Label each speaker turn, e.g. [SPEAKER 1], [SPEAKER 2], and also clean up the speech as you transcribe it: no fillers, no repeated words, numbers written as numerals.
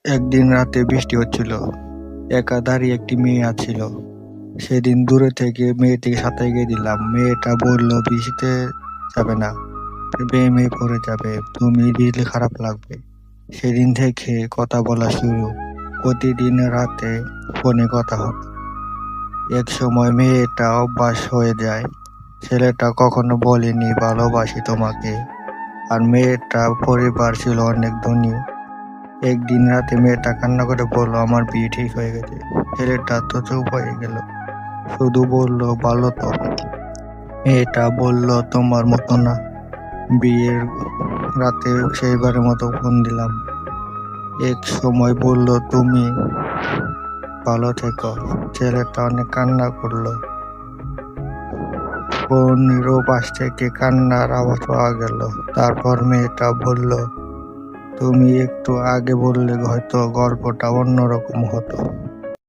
[SPEAKER 1] একদিন রাতে বৃষ্টি হচ্ছিল। একা দাঁড়িয়ে একটি মেয়ে আছিল। সেদিন দূরে থেকে মেয়েটিকে সাঁতার গিয়ে দিলাম। মেয়েটা বলল, বৃষ্টিতে যাবে না, প্রেমে পড়ে যাবে, তুমি ভিজলে খারাপ লাগবে। সেদিন থেকে কথা বলা শুরু। প্রতিদিন রাতে ফোনে কথা হতো। এক সময় মেয়েটা অভ্যাস হয়ে যায়। ছেলেটা কখনো বলেনি ভালোবাসি তোমাকে। আর মেয়েটার পরিবার ছিল অনেক ধনী। একদিন রাতে মেয়েটা কান্না করে বলল, আমার বিয়ে ঠিক হয়ে গেছে। ছেলেটা তো চুপ হয়ে গেল, শুধু বলল, ভালো তো। মেয়েটা বলল, তোমার মতো না। বিয়ের রাতে সেইবারের মতো ফোন দিলাম। এক সময় বলল, তুমি ভালো থেকো। ছেলেটা অনেক কান্না করলো। ফোনের পাশ থেকে কান্নার আওয়াজ পাওয়া গেল। তারপর মেয়েটা বলল, তুমি একটু আগে বললে হয়তো গল্পটা অন্যরকম হতো।